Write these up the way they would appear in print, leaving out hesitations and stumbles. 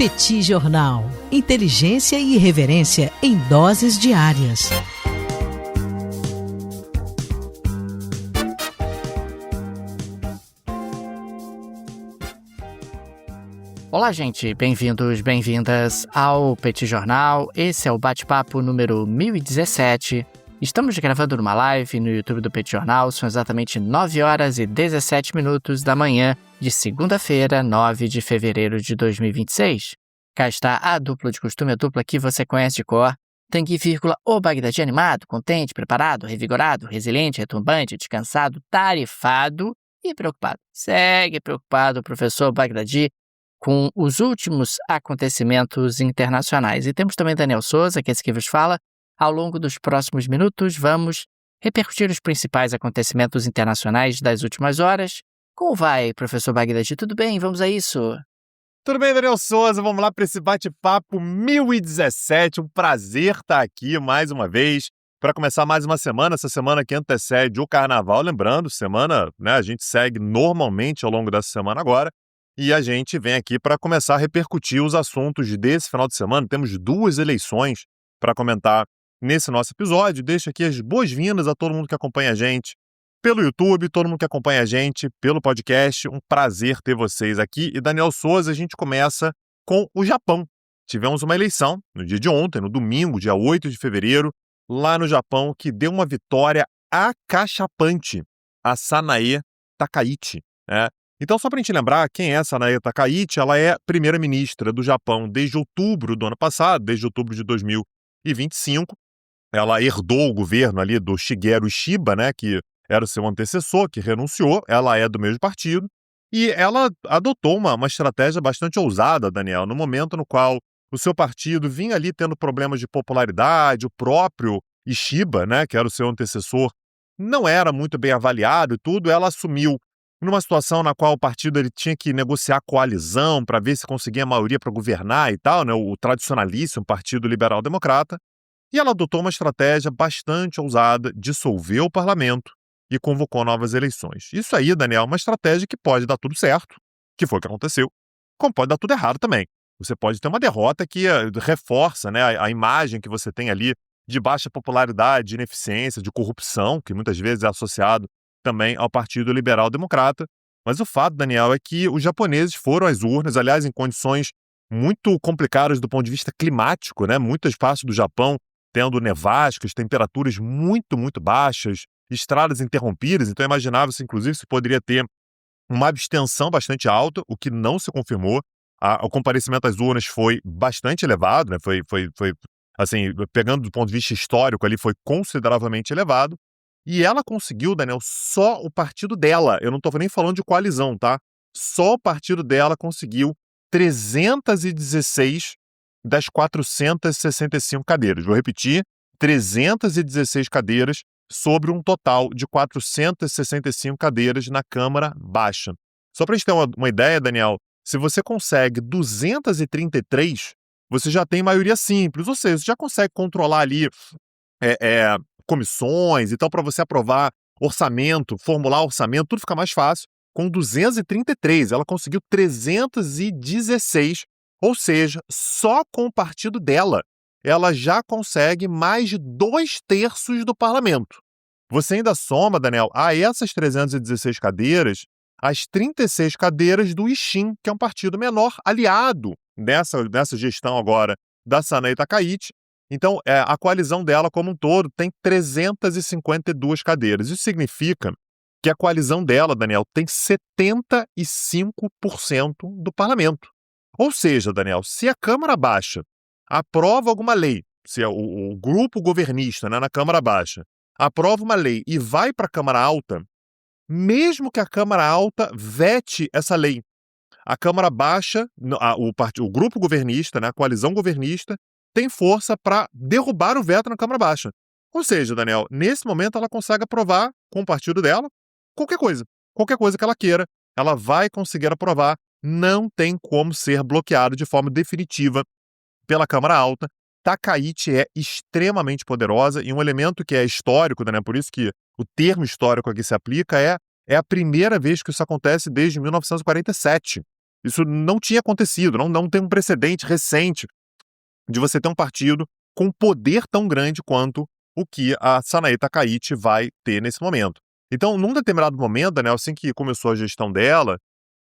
Petit Jornal. Inteligência e irreverência em doses diárias. Olá, gente. Bem-vindos, bem-vindas ao Petit Jornal. Esse é o bate-papo número 1017. Estamos gravando numa live no YouTube do Petit Jornal. São exatamente 9 horas e 17 minutos da manhã de segunda-feira, 9 de fevereiro de 2026. Cá está a dupla de costume, a dupla que você conhece de cor. Tanguy, o Bagdadi animado, contente, preparado, revigorado, resiliente, retumbante, descansado, tarifado e preocupado. Segue preocupado o professor Bagdadi com os últimos acontecimentos internacionais. E temos também Daniel Souza, que é esse que vos fala. Ao longo dos próximos minutos, vamos repercutir os principais acontecimentos internacionais das últimas horas. Como vai, professor Bagdadi? Tudo bem? Vamos a isso? Tudo bem, Daniel Souza? Vamos lá para esse bate-papo 1017. Um prazer estar aqui mais uma vez para começar mais uma semana, essa semana que antecede o Carnaval. Lembrando, semana, né, a gente segue normalmente ao longo dessa semana agora. E a gente vem aqui para começar a repercutir os assuntos desse final de semana. Temos 2 eleições para comentar nesse nosso episódio. Deixo aqui as boas-vindas a todo mundo que acompanha a gente pelo YouTube, todo mundo que acompanha a gente pelo podcast. Um prazer ter vocês aqui. E Daniel Souza, a gente começa com o Japão. Tivemos uma eleição no dia de ontem, no domingo, dia 8 de fevereiro, lá no Japão, que deu uma vitória acachapante a Sanae Takaichi, né? Então, só para a gente lembrar, quem é essa Sanae Takaichi? Ela é primeira-ministra do Japão desde outubro do ano passado, desde outubro de 2025. Ela herdou o governo ali do Shigeru Ishiba, né, que era o seu antecessor, que renunciou. Ela é do mesmo partido. E ela adotou uma estratégia bastante ousada, Daniel, no momento no qual o seu partido vinha ali tendo problemas de popularidade, o próprio Ishiba, né, que era o seu antecessor, não era muito bem avaliado e tudo. Ela assumiu numa situação na qual o partido ele tinha que negociar coalizão para ver se conseguia a maioria para governar e tal, né, o tradicionalíssimo Partido Liberal Democrata, e ela adotou uma estratégia bastante ousada, dissolveu o parlamento e convocou novas eleições. Isso aí, Daniel, é uma estratégia que pode dar tudo certo, que foi o que aconteceu, como pode dar tudo errado também. Você pode ter uma derrota que reforça, né, a imagem que você tem ali de baixa popularidade, de ineficiência, de corrupção, que muitas vezes é associado também ao Partido Liberal Democrata. Mas o fato, Daniel, é que os japoneses foram às urnas, aliás, em condições muito complicadas do ponto de vista climático, né? Muitas partes do Japão tendo nevascas, temperaturas muito, muito baixas, estradas interrompidas. Então, imaginava-se, inclusive, se poderia ter uma abstenção bastante alta, o que não se confirmou. O comparecimento às urnas foi bastante elevado, né? Foi assim, pegando do ponto de vista histórico ali, foi consideravelmente elevado. E ela conseguiu, Daniel, só o partido dela, eu não estou nem falando de coalizão, tá? Só o partido dela conseguiu 316 das 465 cadeiras. Vou repetir, 316 cadeiras sobre um total de 465 cadeiras na Câmara Baixa. Só para a gente ter uma ideia, Daniel, se você consegue 233, você já tem maioria simples, ou seja, você já consegue controlar ali comissões, então para você aprovar orçamento, formular orçamento, tudo fica mais fácil. Com 233, ela conseguiu 316, ou seja, só com o partido dela, ela já consegue mais de 2/3 do parlamento. Você ainda soma, Daniel, a essas 316 cadeiras, as 36 cadeiras do Ishin, que é um partido menor, aliado nessa gestão agora da Sanae Takaichi. Então, a coalizão dela como um todo tem 352 cadeiras. Isso significa que a coalizão dela, Daniel, tem 75% do parlamento. Ou seja, Daniel, se a Câmara Baixa aprova alguma lei, se o grupo governista, né, na Câmara Baixa aprova uma lei e vai para a Câmara Alta, mesmo que a Câmara Alta vete essa lei, a Câmara Baixa, o grupo governista, né, a coalizão governista, tem força para derrubar o veto na Câmara Baixa. Ou seja, Daniel, nesse momento ela consegue aprovar com o partido dela qualquer coisa que ela queira, ela vai conseguir aprovar, não tem como ser bloqueado de forma definitiva pela Câmara Alta. Takaichi é extremamente poderosa e um elemento que é histórico, Daniel, por isso que o termo histórico aqui se aplica, é a primeira vez que isso acontece desde 1947. Isso não tinha acontecido, não tem um precedente recente de você ter um partido com poder tão grande quanto o que a Sanae Takaichi vai ter nesse momento. Então, num determinado momento, Daniel, assim que começou a gestão dela,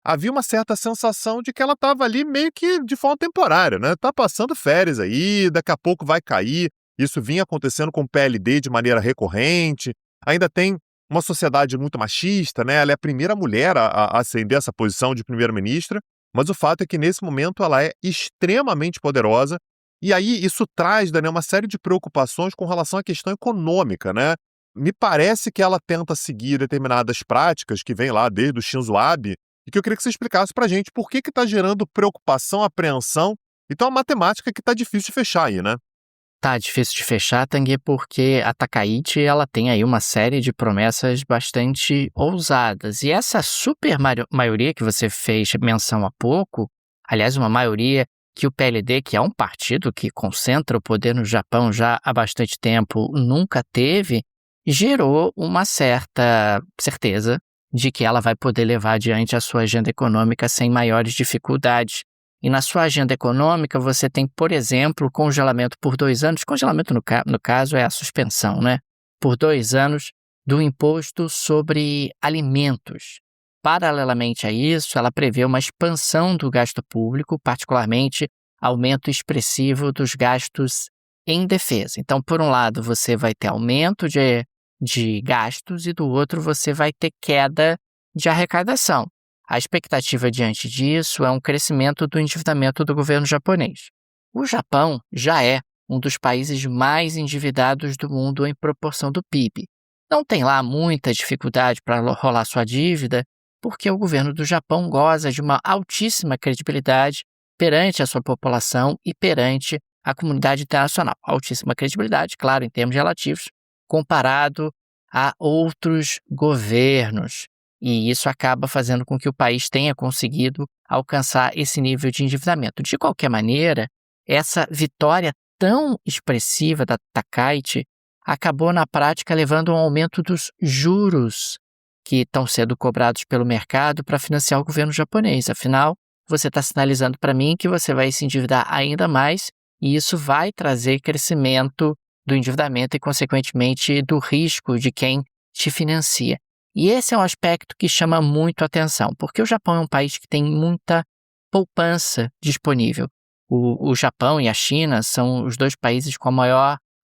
havia uma certa sensação de que ela estava ali meio que de forma temporária, né? Tá passando férias aí, daqui a pouco vai cair. Isso vinha acontecendo com o PLD de maneira recorrente. Ainda tem uma sociedade muito machista, né? Ela é a primeira mulher a ascender essa posição de primeira-ministra, mas o fato é que nesse momento ela é extremamente poderosa. E aí isso traz, Daniel, uma série de preocupações com relação à questão econômica, né? Me parece que ela tenta seguir determinadas práticas que vêm lá desde o Shinzo Abe, e que eu queria que você explicasse pra gente por que está gerando preocupação, apreensão. Então, a matemática que tá difícil de fechar aí, né? Tá difícil de fechar, Tanguy, porque a Takaichi, ela tem aí uma série de promessas bastante ousadas. E essa super maioria que você fez menção há pouco, aliás, uma maioria que o PLD, que é um partido que concentra o poder no Japão já há bastante tempo, nunca teve, gerou uma certa certeza de que ela vai poder levar adiante a sua agenda econômica sem maiores dificuldades. E na sua agenda econômica você tem, por exemplo, congelamento por 2 anos. Congelamento, no caso, é a suspensão, né? Por 2 anos do imposto sobre alimentos. Paralelamente a isso, ela prevê uma expansão do gasto público, particularmente aumento expressivo dos gastos em defesa. Então, por um lado, você vai ter aumento de gastos e do outro você vai ter queda de arrecadação. A expectativa diante disso é um crescimento do endividamento do governo japonês. O Japão já é um dos países mais endividados do mundo em proporção do PIB. Não tem lá muita dificuldade para rolar sua dívida, porque o governo do Japão goza de uma altíssima credibilidade perante a sua população e perante a comunidade internacional. Altíssima credibilidade, claro, em termos relativos, comparado a outros governos. E isso acaba fazendo com que o país tenha conseguido alcançar esse nível de endividamento. De qualquer maneira, essa vitória tão expressiva da Takaichi acabou na prática levando a um aumento dos juros que estão sendo cobrados pelo mercado para financiar o governo japonês. Afinal, você está sinalizando para mim que você vai se endividar ainda mais e isso vai trazer crescimento do endividamento e, consequentemente, do risco de quem te financia. E esse é um aspecto que chama muito a atenção, porque o Japão é um país que tem muita poupança disponível. O Japão e a China são os 2 países com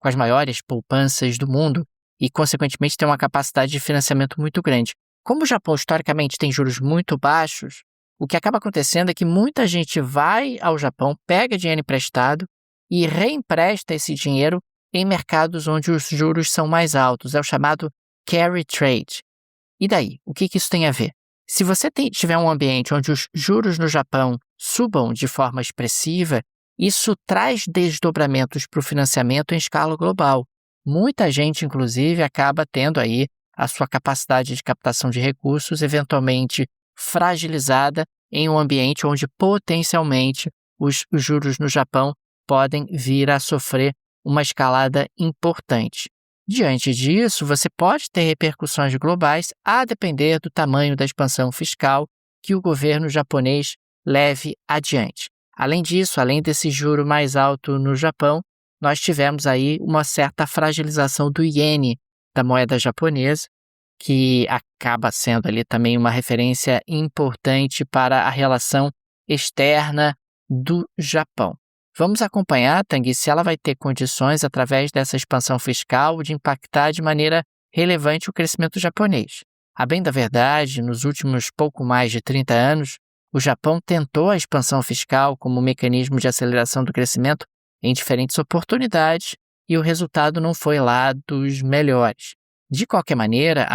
as maiores poupanças do mundo e, consequentemente, têm uma capacidade de financiamento muito grande. Como o Japão, historicamente, tem juros muito baixos, o que acaba acontecendo é que muita gente vai ao Japão, pega dinheiro emprestado e reempresta esse dinheiro em mercados onde os juros são mais altos. É o chamado carry trade. E daí? O que isso tem a ver? Se você tiver um ambiente onde os juros no Japão subam de forma expressiva, isso traz desdobramentos para o financiamento em escala global. Muita gente, inclusive, acaba tendo aí a sua capacidade de captação de recursos eventualmente fragilizada em um ambiente onde potencialmente os juros no Japão podem vir a sofrer uma escalada importante. Diante disso, você pode ter repercussões globais a depender do tamanho da expansão fiscal que o governo japonês leve adiante. Além disso, além desse juro mais alto no Japão, nós tivemos aí uma certa fragilização do iene, da moeda japonesa, que acaba sendo ali também uma referência importante para a relação externa do Japão. Vamos acompanhar, Tanguy, se ela vai ter condições, através dessa expansão fiscal, de impactar de maneira relevante o crescimento japonês. A bem da verdade, nos últimos pouco mais de 30 anos, o Japão tentou a expansão fiscal como mecanismo de aceleração do crescimento em diferentes oportunidades e o resultado não foi lá dos melhores. De qualquer maneira,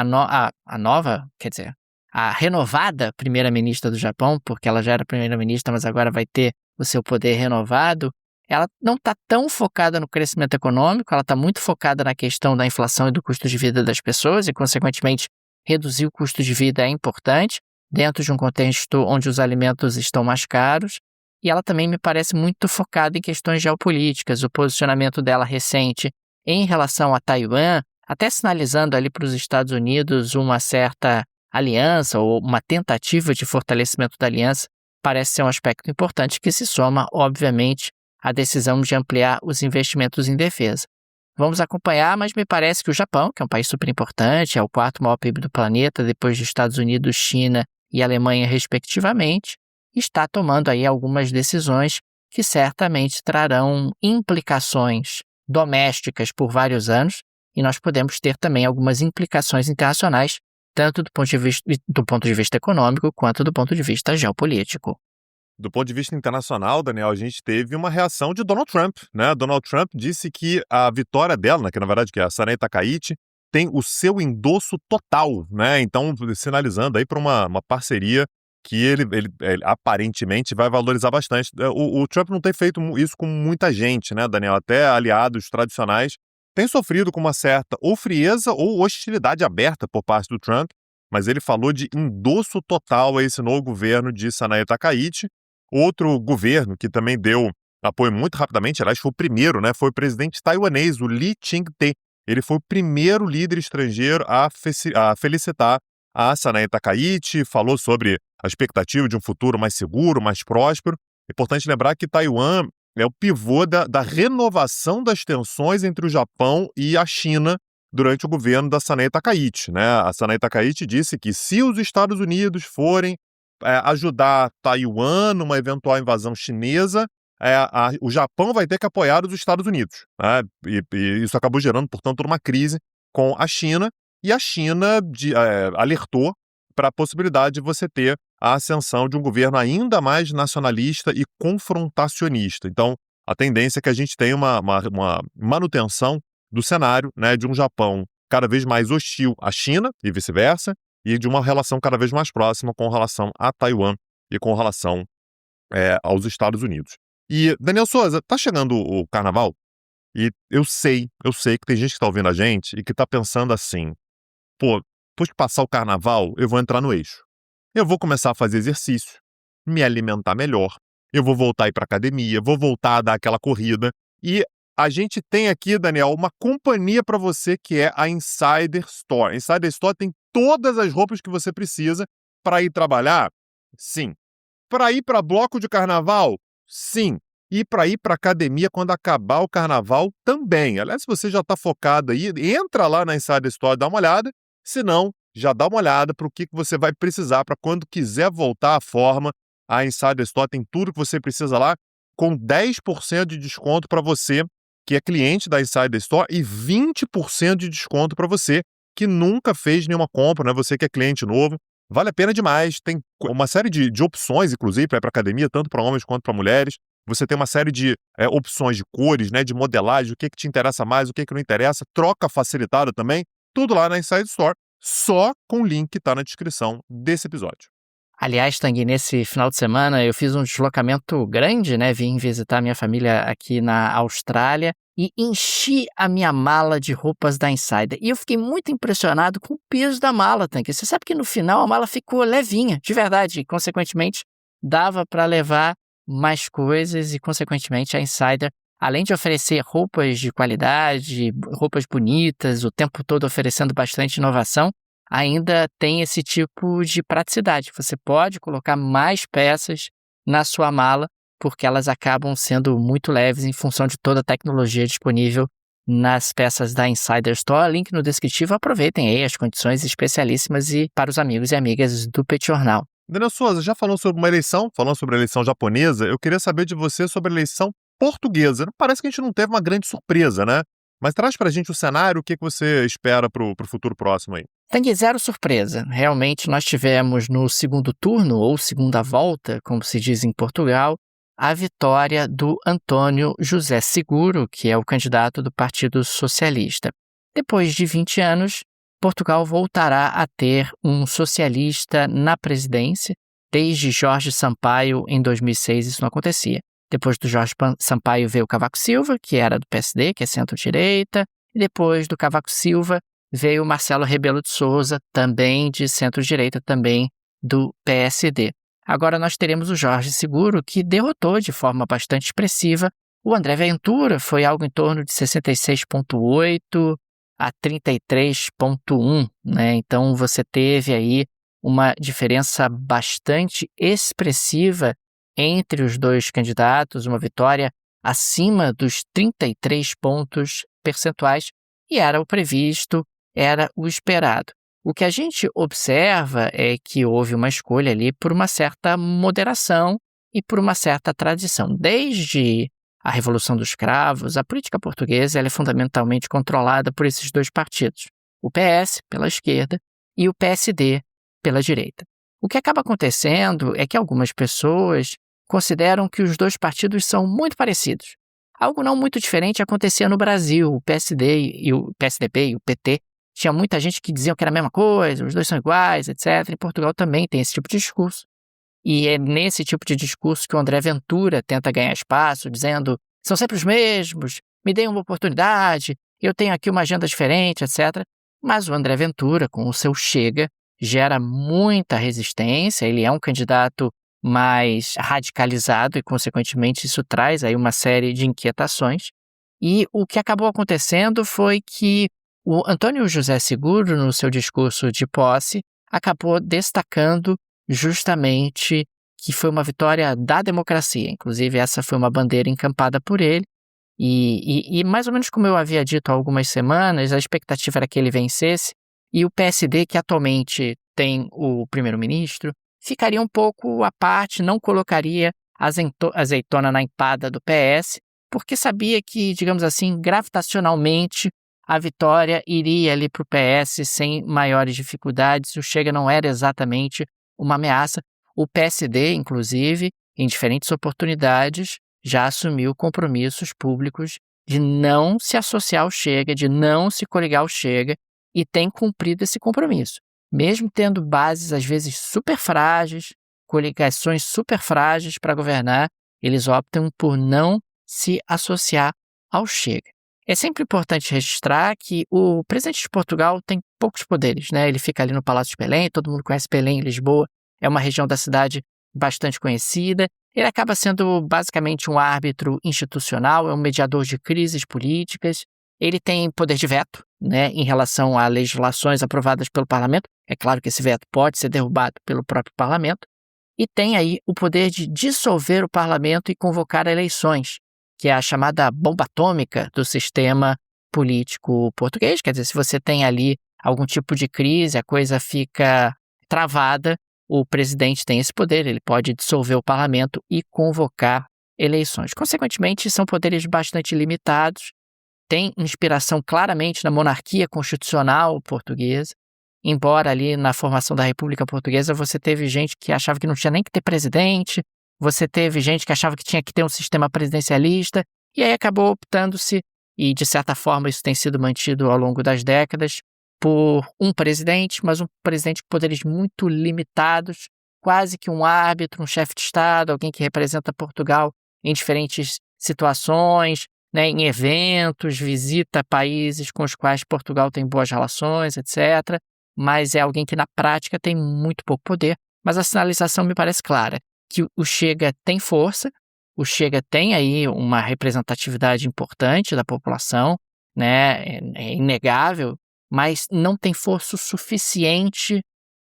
a renovada primeira-ministra do Japão, porque ela já era primeira-ministra, mas agora vai ter o seu poder renovado, ela não está tão focada no crescimento econômico, ela está muito focada na questão da inflação e do custo de vida das pessoas e, consequentemente, reduzir o custo de vida é importante, dentro de um contexto onde os alimentos estão mais caros. E ela também me parece muito focada em questões geopolíticas, o posicionamento dela recente em relação a Taiwan, até sinalizando ali para os Estados Unidos uma certa aliança ou uma tentativa de fortalecimento da aliança parece ser um aspecto importante que se soma, obviamente, à decisão de ampliar os investimentos em defesa. Vamos acompanhar, mas me parece que o Japão, que é um país super importante, é o quarto maior PIB do planeta, depois de Estados Unidos, China e Alemanha, respectivamente, está tomando aí algumas decisões que certamente trarão implicações domésticas por vários anos, e nós podemos ter também algumas implicações internacionais, tanto do ponto de vista econômico quanto do ponto de vista geopolítico. Do ponto de vista internacional, Daniel, a gente teve uma reação de Donald Trump, né? Donald Trump disse que a vitória dela, né, que na verdade que é a Sanai Takaichi, tem o seu endosso total, né? Então, sinalizando aí para uma parceria que ele aparentemente vai valorizar bastante. O Trump não tem feito isso com muita gente, né, Daniel? Até aliados tradicionais têm sofrido com uma certa ou frieza ou hostilidade aberta por parte do Trump, mas ele falou de endosso total a esse novo governo de Sanai Takaichi. Outro governo que também deu apoio muito rapidamente, aliás, foi o primeiro, né? Foi o presidente taiwanês, o Lee Ching-te. Ele foi o primeiro líder estrangeiro a felicitar a Sanai Takaichi, falou sobre a expectativa de um futuro mais seguro, mais próspero. É importante lembrar que Taiwan é o pivô da renovação das tensões entre o Japão e a China durante o governo da Sanai Takaichi, né? A Sanai Takaichi disse que se os Estados Unidos forem ajudar Taiwan numa eventual invasão chinesa, o Japão vai ter que apoiar os Estados Unidos, né? E isso acabou gerando, portanto, uma crise com a China, e a China alertou para a possibilidade de você ter a ascensão de um governo ainda mais nacionalista e confrontacionista. Então, a tendência é que a gente tenha uma manutenção do cenário, né, de um Japão cada vez mais hostil à China e vice-versa, e de uma relação cada vez mais próxima com relação a Taiwan e com relação aos Estados Unidos. E, Daniel Souza, tá chegando o Carnaval, e eu sei que tem gente que tá ouvindo a gente e que tá pensando assim, pô, depois que passar o Carnaval, eu vou entrar no eixo. Eu vou começar a fazer exercício, me alimentar melhor, eu vou voltar a ir pra academia, vou voltar a dar aquela corrida, e a gente tem aqui, Daniel, uma companhia para você que é a Insider Store. A Insider Store tem todas as roupas que você precisa para ir trabalhar? Sim. Para ir para bloco de carnaval? Sim. E para ir para academia quando acabar o carnaval também. Aliás, se você já está focado aí, entra lá na Insider Store, dá uma olhada. Se não, já dá uma olhada para o que você vai precisar para quando quiser voltar à forma. A Insider Store tem tudo que você precisa lá, com 10% de desconto para você que é cliente da Insider Store e 20% de desconto para você que nunca fez nenhuma compra, né? Você que é cliente novo. Vale a pena demais. Tem uma série de opções, inclusive, para ir para academia, tanto para homens quanto para mulheres. Você tem uma série de opções de cores, né? De modelagem, o que te interessa mais, o que não interessa. Troca facilitada também. Tudo lá na Insider Store, só com o link que está na descrição desse episódio. Aliás, Tanguy, nesse final de semana eu fiz um deslocamento grande, né? Vim visitar minha família aqui na Austrália e enchi a minha mala de roupas da Insider. E eu fiquei muito impressionado com o peso da mala, Tanguy. Você sabe que no final a mala ficou levinha, de verdade. E, consequentemente, dava para levar mais coisas e, consequentemente, a Insider, além de oferecer roupas de qualidade, roupas bonitas, o tempo todo oferecendo bastante inovação, ainda tem esse tipo de praticidade. Você pode colocar mais peças na sua mala, porque elas acabam sendo muito leves em função de toda a tecnologia disponível nas peças da Insider Store. Link no descritivo, aproveitem aí as condições especialíssimas e para os amigos e amigas do Petit Jornal. Daniel Souza, já falou sobre uma eleição, falando sobre a eleição japonesa, eu queria saber de você sobre a eleição portuguesa. Parece que a gente não teve uma grande surpresa, né? Mas traz pra gente o cenário, o que você espera pro futuro próximo aí? Tem zero surpresa. Realmente nós tivemos no segundo turno, ou segunda volta, como se diz em Portugal, a vitória do António José Seguro, que é o candidato do Partido Socialista. Depois de 20 anos, Portugal voltará a ter um socialista na presidência. Desde Jorge Sampaio, em 2006, isso não acontecia. Depois do Jorge Sampaio veio o Cavaco Silva, que era do PSD, que é centro-direita. E depois do Cavaco Silva veio o Marcelo Rebelo de Sousa, também de centro-direita, também do PSD. Agora nós teremos o Jorge Seguro, que derrotou de forma bastante expressiva o André Ventura, foi algo em torno de 66,8% a 33,1%, né? Então você teve aí uma diferença bastante expressiva entre os dois candidatos, uma vitória acima dos 33 pontos percentuais, e era o previsto, era o esperado. O que a gente observa é que houve uma escolha ali por uma certa moderação e por uma certa tradição. Desde a Revolução dos Cravos, a política portuguesa ela é fundamentalmente controlada por esses dois partidos, o PS pela esquerda e o PSD pela direita. O que acaba acontecendo é que algumas pessoas consideram que os dois partidos são muito parecidos. Algo não muito diferente acontecia no Brasil. O PSD e o PSDB e o PT, tinha muita gente que dizia que era a mesma coisa, os dois são iguais, etc. Em Portugal também tem esse tipo de discurso. E é nesse tipo de discurso que o André Ventura tenta ganhar espaço, dizendo são sempre os mesmos, me deem uma oportunidade, eu tenho aqui uma agenda diferente, etc. Mas o André Ventura, com o seu Chega, gera muita resistência, ele é um candidato mais radicalizado e, consequentemente, isso traz aí uma série de inquietações. E o que acabou acontecendo foi que o Antônio José Seguro, no seu discurso de posse, acabou destacando justamente que foi uma vitória da democracia. Inclusive, essa foi uma bandeira encampada por ele. E mais ou menos como eu havia dito há algumas semanas, a expectativa era que ele vencesse, e o PSD, que atualmente tem o primeiro-ministro, ficaria um pouco à parte, não colocaria azeitona na empada do PS, porque sabia que, digamos assim, gravitacionalmente, a vitória iria ali para o PS sem maiores dificuldades. O Chega não era exatamente uma ameaça. O PSD, inclusive, em diferentes oportunidades, já assumiu compromissos públicos de não se associar ao Chega, de não se coligar ao Chega, e tem cumprido esse compromisso. Mesmo tendo bases, às vezes, super frágeis, coligações super frágeis para governar, eles optam por não se associar ao Chega. É sempre importante registrar que o presidente de Portugal tem poucos poderes, né? Ele fica ali no Palácio de Belém, todo mundo conhece Belém, Lisboa, é uma região da cidade bastante conhecida. Ele acaba sendo basicamente um árbitro institucional, é um mediador de crises políticas. Ele tem poder de veto, né, em relação a legislações aprovadas pelo parlamento. É claro que esse veto pode ser derrubado pelo próprio parlamento. E tem aí o poder de dissolver o parlamento e convocar eleições, que é a chamada bomba atômica do sistema político português. Quer dizer, se você tem ali algum tipo de crise, a coisa fica travada, o presidente tem esse poder, ele pode dissolver o parlamento e convocar eleições. Consequentemente, são poderes bastante limitados, tem inspiração claramente na monarquia constitucional portuguesa, embora ali na formação da República Portuguesa você teve gente que achava que não tinha nem que ter presidente, você teve gente que achava que tinha que ter um sistema presidencialista, e aí acabou optando-se, e de certa forma isso tem sido mantido ao longo das décadas, por um presidente, mas um presidente com poderes muito limitados, quase que um árbitro, um chefe de Estado, alguém que representa Portugal em diferentes situações, né, em eventos, visita países com os quais Portugal tem boas relações, etc. Mas é alguém que na prática tem muito pouco poder, mas a sinalização me parece clara, que o Chega tem força, o Chega tem aí uma representatividade importante da população, né, é inegável, mas não tem força suficiente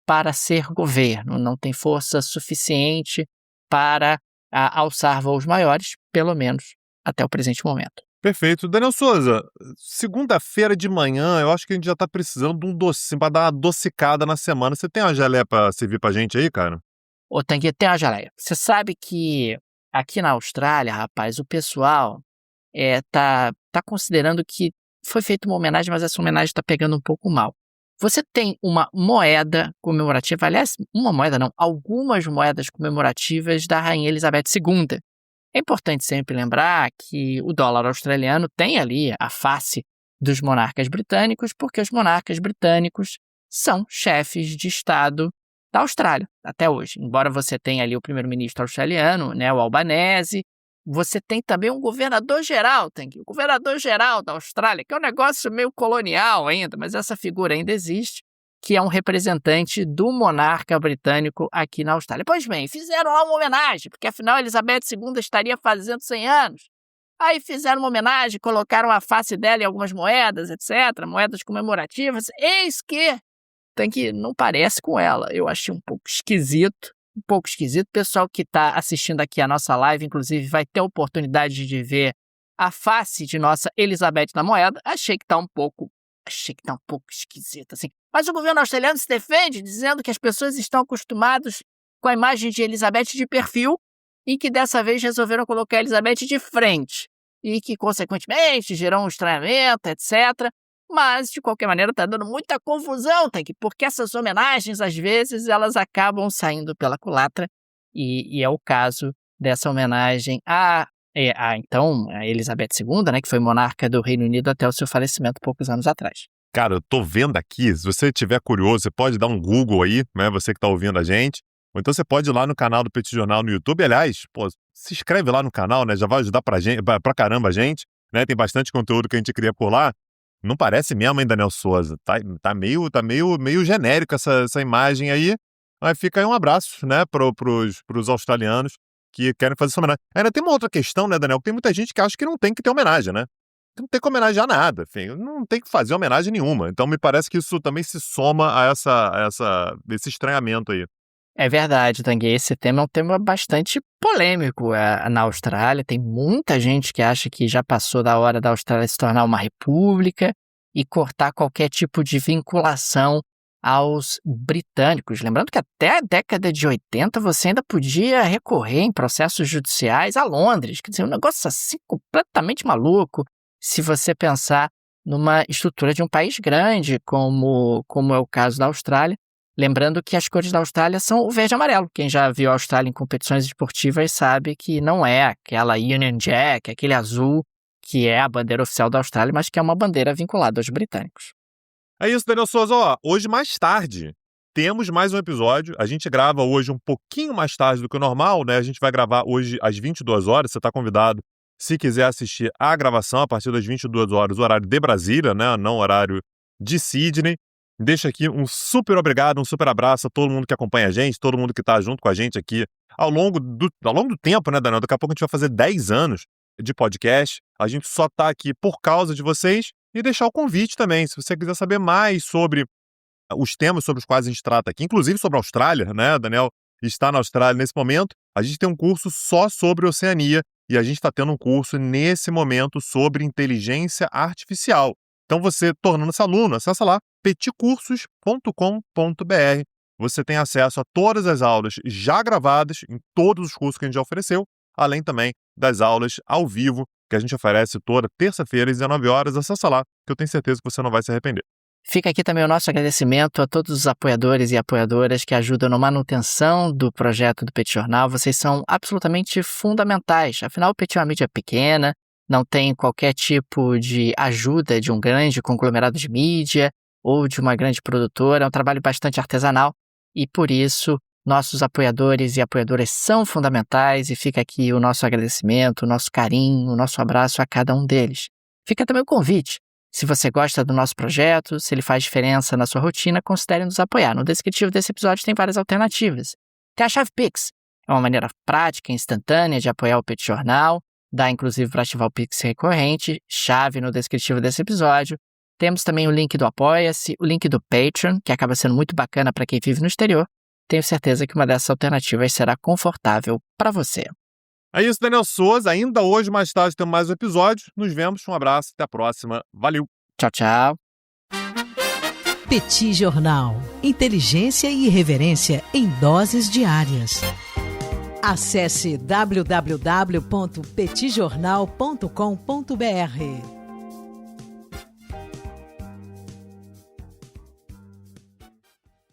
para ser governo, não tem força suficiente para alçar voos maiores, pelo menos até o presente momento. Perfeito. Daniel Souza, segunda-feira de manhã, eu acho que a gente já tá precisando de um docinho para dar uma adocicada na semana. Você tem uma geleia para servir pra gente aí, cara? Ô, Tanguy, tem uma geleia. Você sabe que aqui na Austrália, rapaz, o pessoal tá considerando que foi feita uma homenagem, mas essa homenagem está pegando um pouco mal. Você tem uma moeda comemorativa, aliás, uma moeda não, algumas moedas comemorativas da Rainha Elizabeth II. É importante sempre lembrar que o dólar australiano tem ali a face dos monarcas britânicos, porque os monarcas britânicos são chefes de Estado da Austrália, até hoje. Embora você tenha ali o primeiro-ministro australiano, né, o Albanese, você tem também um governador-geral, o governador-geral da Austrália, que é um negócio meio colonial ainda, mas essa figura ainda existe, que é um representante do monarca britânico aqui na Austrália. Pois bem, fizeram lá uma homenagem, porque afinal Elizabeth II estaria fazendo 100 anos. Aí fizeram uma homenagem, colocaram a face dela em algumas moedas, etc., moedas comemorativas. Eis que Tanque, não parece com ela. Eu achei um pouco esquisito. O pessoal que está assistindo aqui a nossa live, inclusive, vai ter a oportunidade de ver a face de nossa Elizabeth na moeda. Achei que tá um pouco esquisito, assim. Mas o governo australiano se defende, dizendo que as pessoas estão acostumadas com a imagem de Elizabeth de perfil e que dessa vez resolveram colocar a Elizabeth de frente e que, consequentemente, gerou um estranhamento, etc. Mas, de qualquer maneira, tá dando muita confusão, Tanque, porque essas homenagens, às vezes, elas acabam saindo pela culatra, e é o caso dessa homenagem a Elizabeth II, né, que foi monarca do Reino Unido até o seu falecimento poucos anos atrás. Cara, eu tô vendo aqui, se você estiver curioso, você pode dar um Google aí, né, você que tá ouvindo a gente, ou então você pode ir lá no canal do Petit Jornal no YouTube. Aliás, pô, se inscreve lá no canal, né, já vai ajudar pra caramba a gente, né, tem bastante conteúdo que a gente cria por lá. Não parece mesmo, hein, Daniel Souza? Tá meio genérico essa imagem aí. Mas fica aí um abraço, né, pros australianos que querem fazer essa homenagem. Ainda tem uma outra questão, né, Daniel? Tem muita gente que acha que não tem que ter homenagem, né? Não tem que homenagear nada, enfim, não tem que fazer homenagem nenhuma. Então me parece que isso também se soma a esse estranhamento aí. É verdade, Tangue. Esse tema é um tema bastante polêmico na Austrália. Tem muita gente que acha que já passou da hora da Austrália se tornar uma república e cortar qualquer tipo de vinculação aos britânicos. Lembrando que até a década de 80 você ainda podia recorrer em processos judiciais a Londres. Quer dizer, um negócio assim completamente maluco se você pensar numa estrutura de um país grande, como é o caso da Austrália. Lembrando que as cores da Austrália são o verde e amarelo. Quem já viu a Austrália em competições esportivas sabe que não é aquela Union Jack, aquele azul, que é a bandeira oficial da Austrália, mas que é uma bandeira vinculada aos britânicos. É isso, Daniel Souza. Ó, hoje mais tarde temos mais um episódio. A gente grava hoje um pouquinho mais tarde do que o normal, né? A gente vai gravar hoje às 22 horas. Você está convidado, se quiser assistir a gravação, a partir das 22 horas, o horário de Brasília, né? Não o horário de Sydney. Deixa aqui um super obrigado, um super abraço a todo mundo que acompanha a gente, todo mundo que está junto com a gente aqui ao longo do tempo, né, Daniel? Daqui a pouco a gente vai fazer 10 anos de podcast. A gente só está aqui por causa de vocês e deixar o convite também. Se você quiser saber mais sobre os temas sobre os quais a gente trata aqui, inclusive sobre a Austrália, né? Daniel está na Austrália nesse momento. A gente tem um curso só sobre Oceania e a gente está tendo um curso nesse momento sobre inteligência artificial. Então, você, tornando-se aluno, acessa lá petcursos.com.br. Você tem acesso a todas as aulas já gravadas em todos os cursos que a gente já ofereceu, além também das aulas ao vivo que a gente oferece toda terça-feira às 19 horas. Acessa lá, que eu tenho certeza que você não vai se arrepender. Fica aqui também o nosso agradecimento a todos os apoiadores e apoiadoras que ajudam na manutenção do projeto do Petit Jornal. Vocês são absolutamente fundamentais. Afinal, o Petit é uma mídia pequena, não tem qualquer tipo de ajuda de um grande conglomerado de mídia ou de uma grande produtora. É um trabalho bastante artesanal e, por isso, nossos apoiadores e apoiadoras são fundamentais e fica aqui o nosso agradecimento, o nosso carinho, o nosso abraço a cada um deles. Fica também o convite. Se você gosta do nosso projeto, se ele faz diferença na sua rotina, considere nos apoiar. No descritivo desse episódio tem várias alternativas. Tem a chave Pix. É uma maneira prática e instantânea de apoiar o Petit Jornal. Dá inclusive para ativar o Pix recorrente, chave no descritivo desse episódio. Temos também o link do Apoia-se, o link do Patreon, que acaba sendo muito bacana para quem vive no exterior. Tenho certeza que uma dessas alternativas será confortável para você. É isso, Daniel Souza. Ainda hoje, mais tarde, temos mais um episódio. Nos vemos, um abraço, até a próxima. Valeu! Tchau, tchau! Petit Jornal. Inteligência e irreverência em doses diárias. Acesse www.petitjornal.com.br.